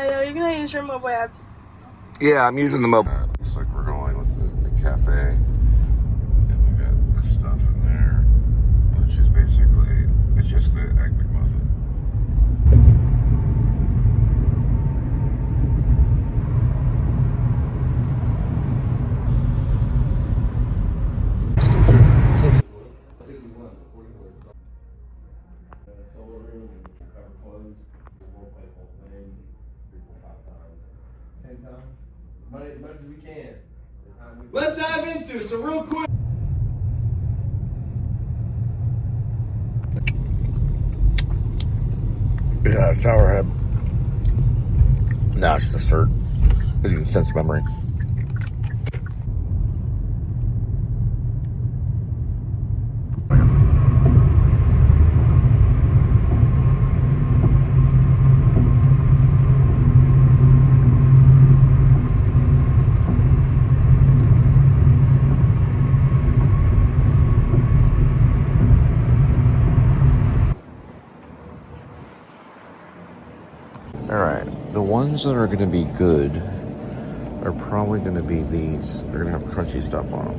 Are you going to use your mobile app? Yeah, I'm using the mobile. Looks like we're going with the cafe. And we got the stuff in there, which is basically, it's just the Egg McMuffin. As much as we can. Let's dive into it. So real quick. Yeah, Tower Head. Nah, it's just dessert. Because you can sense memory. Alright, the ones that are going to be good are probably going to be these. They're going to have crunchy stuff on them.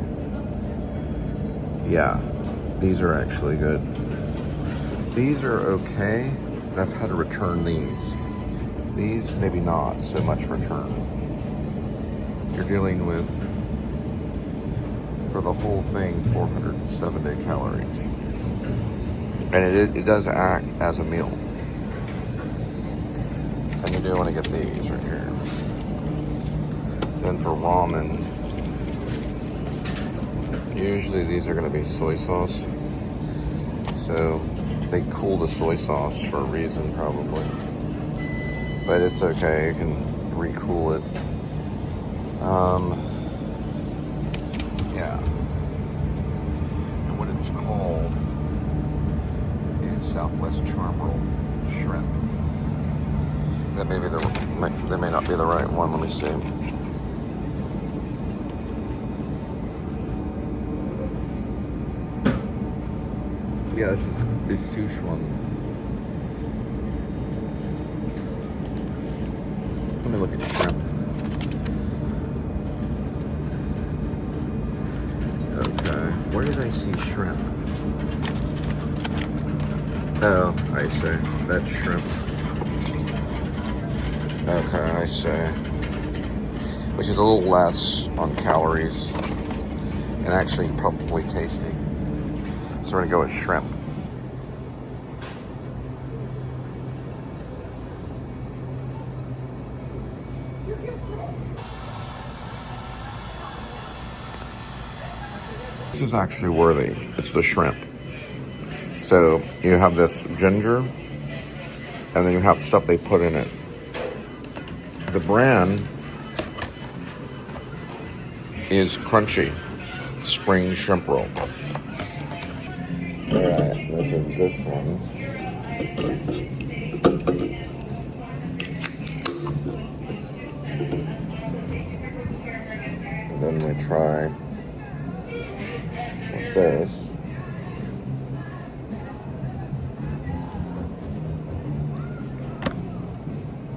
Yeah, these are actually good. These are okay. I've had to return these. These, maybe not so much return. You're dealing with, for the whole thing, 470 calories. And it does act as a meal. And you do want to get these right here. Then for ramen, usually these are going to be soy sauce. So they cool the soy sauce for a reason, probably. But it's okay, you can recool it. Yeah. And what it's called is Southwest Charm Roll Shrimp. That may not be the right one. Let me see. Yeah, this is the sushi one. Let me look at shrimp. Okay, where did I see shrimp? Oh, I see. That's shrimp. Okay, I see. Which is a little less on calories and actually probably tasty. So we're gonna go with shrimp. This is actually worthy. It's the shrimp. So you have this ginger, and then you have stuff they put in it. The brand is Crunchy Spring Shrimp Roll. Alright, this is this one. And then we try with this.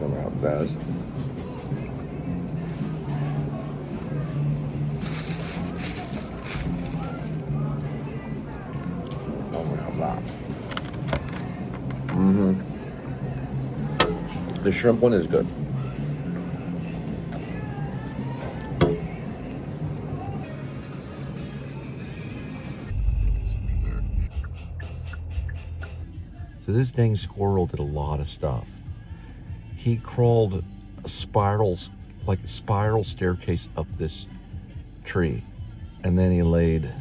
Then we have this. The shrimp one is good. So this dang squirrel did a lot of stuff. He crawled spirals, like a spiral staircase up this tree. And then he laid,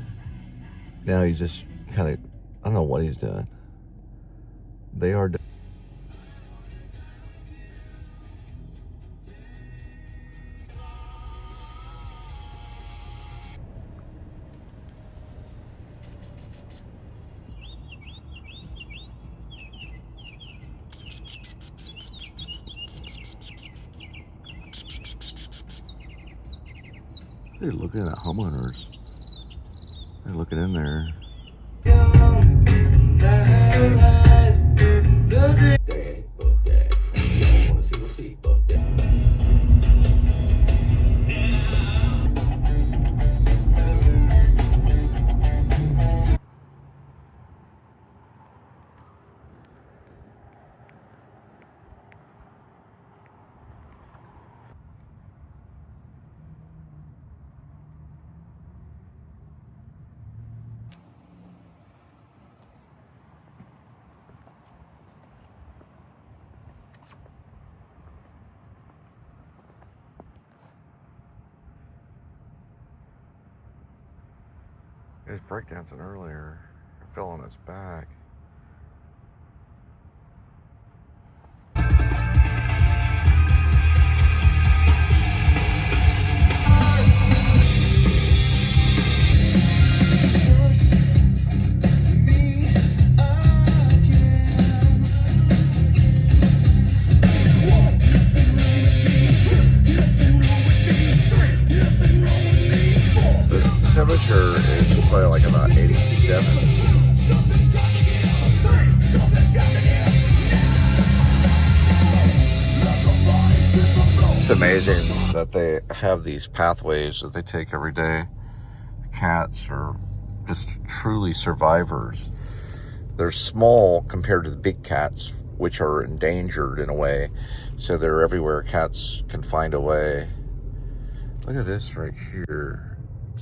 now he's just kind of, I don't know what he's doing. They are they're looking at homeowners. They're looking in there. He was breakdancing earlier. He fell on his back. Temperature is probably like about 87. It's amazing that they have these pathways that they take every day. The cats are just truly survivors. They're small compared to the big cats, which are endangered in a way. So they're everywhere. Cats can find a way. Look at this right here.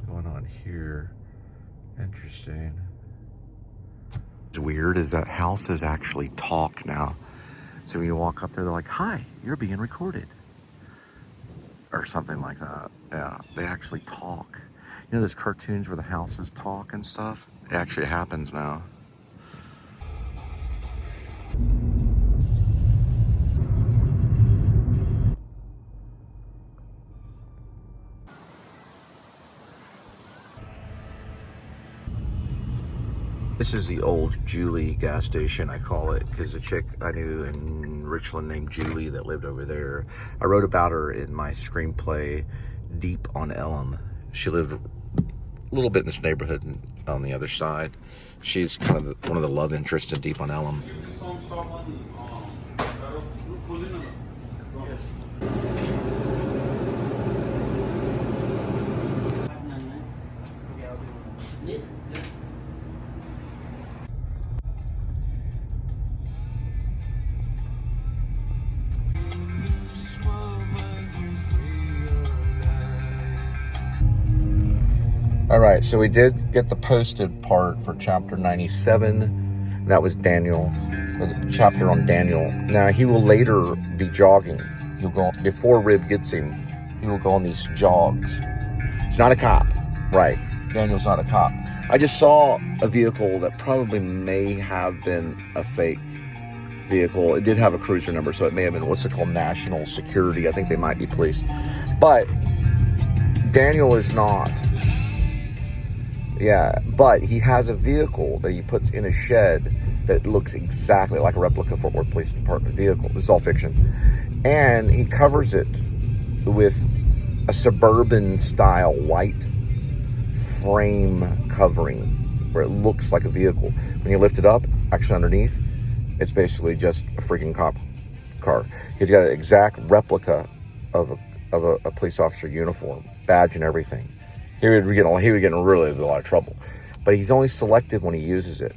Going on here. Interesting. What's weird is that houses actually talk now. So when you walk up there, they're like, "Hi, you're being recorded," or something like that. Yeah, they actually talk. You know those cartoons where the houses talk and stuff? It actually happens now. This is the old Julie gas station, I call it, because the chick I knew in Richland named Julie that lived over there. I wrote about her in my screenplay, Deep on Elm. She lived a little bit in this neighborhood on the other side. She's kind of one of the love interests in Deep on Elm. All right, so we did get the posted part for chapter 97. That was Daniel, the chapter on Daniel. Now, he will later be jogging. He'll go, before Rib gets him, he will go on these jogs. He's not a cop, right? Daniel's not a cop. I just saw a vehicle that probably may have been a fake vehicle. It did have a cruiser number, so it may have been, what's it called, national security. I think they might be police. But Daniel is not. Yeah, but he has a vehicle that he puts in a shed that looks exactly like a replica Fort Worth Police Department vehicle. This is all fiction. And he covers it with a suburban style white frame covering where it looks like a vehicle. When you lift it up, actually underneath, it's basically just a freaking cop car. He's got an exact replica of a police officer uniform, badge and everything. He would get in really a lot of trouble. But he's only selective when he uses it.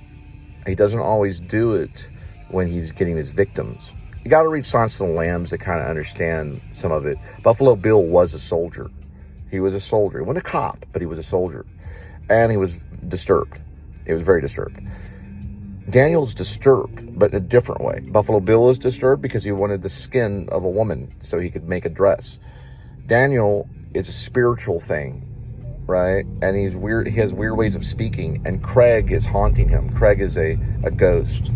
He doesn't always do it when he's getting his victims. You got to read Silence of the Lambs to kind of understand some of it. Buffalo Bill was a soldier. He was a soldier. He wasn't a cop, but he was a soldier. And he was disturbed. He was very disturbed. Daniel's disturbed, but in a different way. Buffalo Bill is disturbed because he wanted the skin of a woman so he could make a dress. Daniel is a spiritual thing. Right? And he's weird. He has weird ways of speaking. And Craig is haunting him. Craig is a ghost.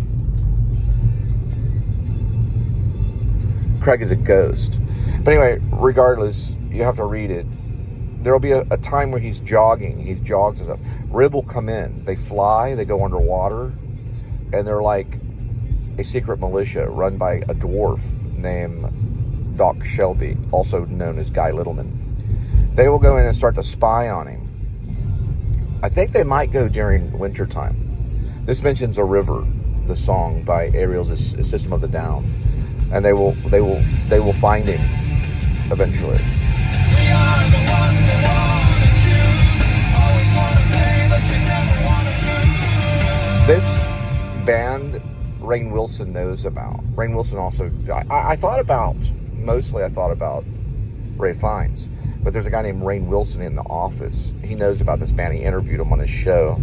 Craig is a ghost. But anyway, regardless, you have to read it. There'll be a time where he's jogging. He jogs and stuff. Rib will come in. They fly. They go underwater. And they're like a secret militia run by a dwarf named Doc Shelby, also known as Guy Littleman. They will go in and start to spy on him. I think they might go during wintertime. This mentions a river, the song by Ariel's System of the Down, and they will find him eventually. We are the ones that want to choose. Always want to pay, but you never want to lose. This band, Rainn Wilson knows about. Rainn Wilson also. I thought about Ray Fiennes. But there's a guy named Rainn Wilson in The Office. He knows about this band. He interviewed him on his show.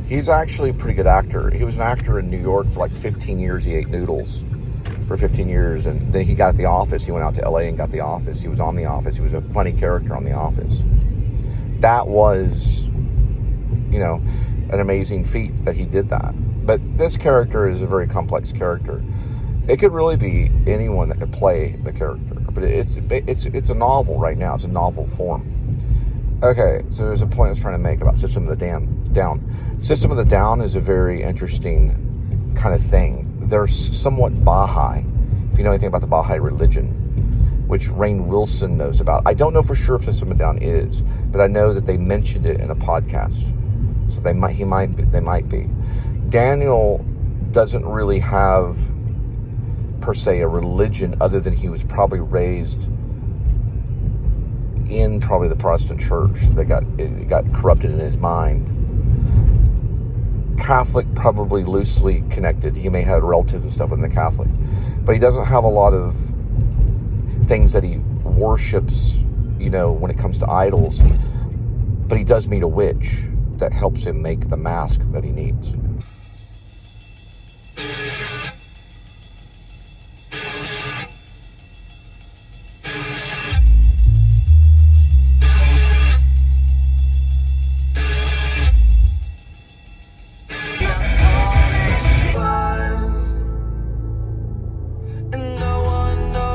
He's actually a pretty good actor. He was an actor in New York for like 15 years. He ate noodles for 15 years. And then he got The Office. He went out to LA and got The Office. He was on The Office. He was a funny character on The Office. That was, an amazing feat that he did that. But this character is a very complex character. It could really be anyone that could play the character, but it's a novel right now. It's a novel form. Okay, so there's a point I was trying to make about System of the Down. System of the Down is a very interesting kind of thing. They're somewhat Baha'i, if you know anything about the Baha'i religion, which Rainn Wilson knows about. I don't know for sure if System of the Down is, but I know that they mentioned it in a podcast. So they might be. Daniel doesn't really have, per se, a religion other than he was probably raised in probably the Protestant church that got corrupted in his mind. Catholic, probably loosely connected. He may have relatives and stuff within the Catholic, but he doesn't have a lot of things that he worships, when it comes to idols. But he does meet a witch that helps him make the mask that he needs.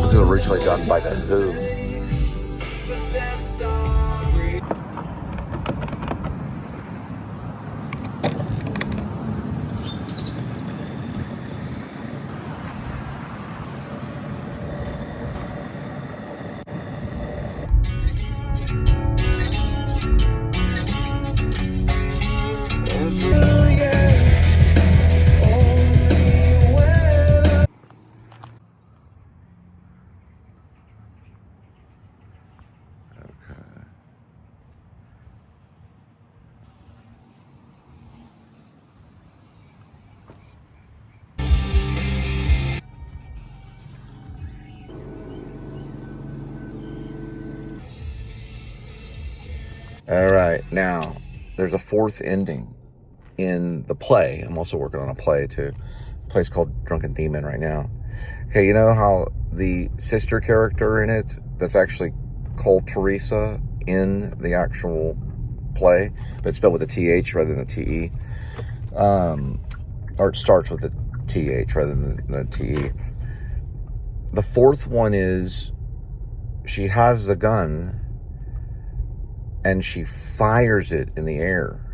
This was originally done by The Who. All right, now there's a fourth ending in the play. I'm also working on a play too. A place called Drunkin Demon right now. Okay, you know how the sister character in it, that's actually called Teresa in the actual play, but it's spelled with a TH rather than a TE. Or it starts with a TH rather than a TE. The fourth one is she has a gun and she fires it in the air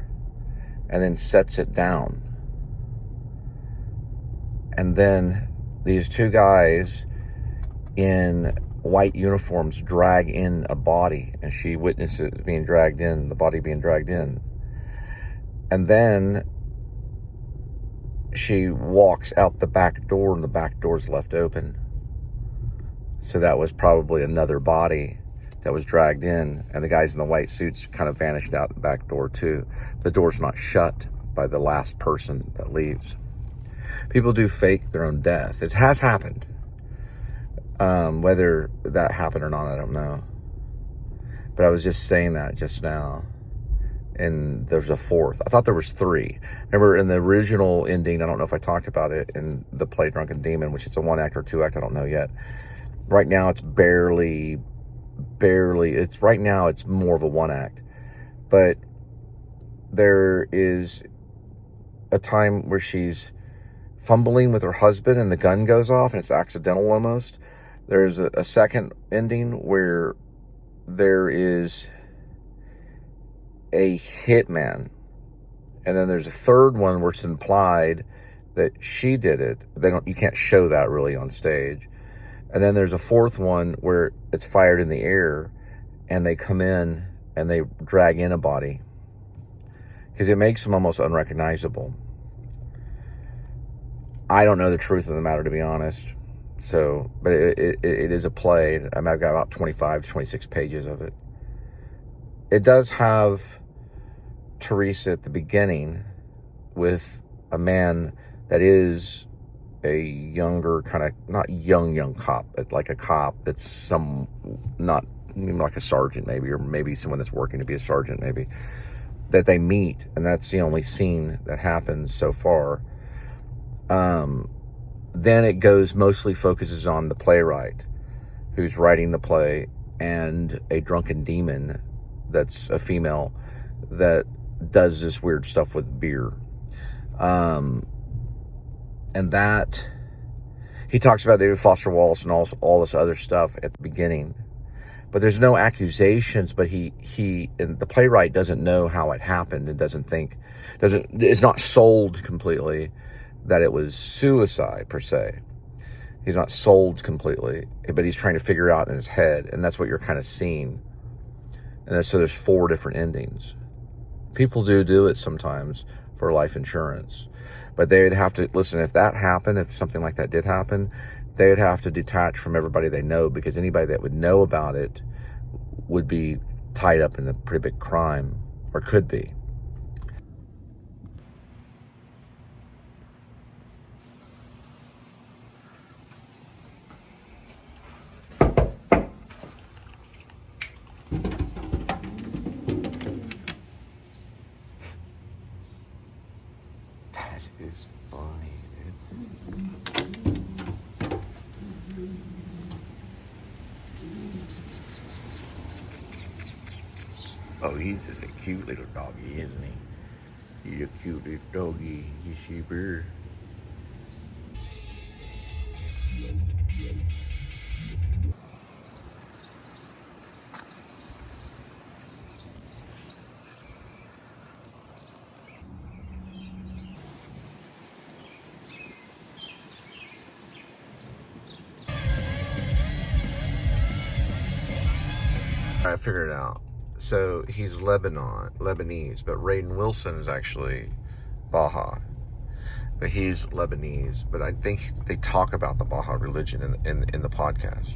and then sets it down. And then these two guys in white uniforms drag in a body, and she witnesses being dragged in, the body being dragged in. And then she walks out the back door, and the back door's left open. So that was probably another body that was dragged in, and the guys in the white suits kind of vanished out the back door too. The door's not shut by the last person that leaves. People do fake their own death. It has happened. Whether that happened or not, I don't know. But I was just saying that just now. And there's a fourth. I thought there was three. Remember in the original ending, I don't know if I talked about it in the play Drunkin Demon, which is a 1-act or 2-act, I don't know yet. Right now it's barely, right now it's more of a 1-act. But there is a time where she's fumbling with her husband and the gun goes off and it's accidental almost. There's a second ending where there is a hitman. And then there's a third one where it's implied that she did it. You can't show that really on stage. And then there's a fourth one where it's fired in the air and they come in and they drag in a body. Because it makes them almost unrecognizable. I don't know the truth of the matter, to be honest. So, but it is a play. I've got about 25, 26 pages of it. It does have Teresa at the beginning with a man that is a younger kind of, not young cop, but like a cop that's not like a sergeant maybe, or maybe someone that's working to be a sergeant maybe, that they meet. And that's the only scene that happens so far. Then it mostly focuses on the playwright who's writing the play and a drunken demon that's a female that does this weird stuff with beer. And that, he talks about David Foster Wallace and all this other stuff at the beginning. But there's no accusations, but and the playwright doesn't know how it happened and is not sold completely that it was suicide per se. He's not sold completely, but he's trying to figure out in his head, and that's what you're kind of seeing. And so there's 4 different endings. People do it sometimes for life insurance, but they'd have to, listen, if that happened, if something like that did happen, they'd have to detach from everybody they know, because anybody that would know about it would be tied up in a pretty big crime, or could be. That is funny, dude. Oh, he's just a cute little doggy, isn't he? He's a cute little doggy. You see, bear. I figured it out. So he's Lebanese, but Raiden Wilson is actually Baha. But he's Lebanese. But I think they talk about the Baha religion in the podcast.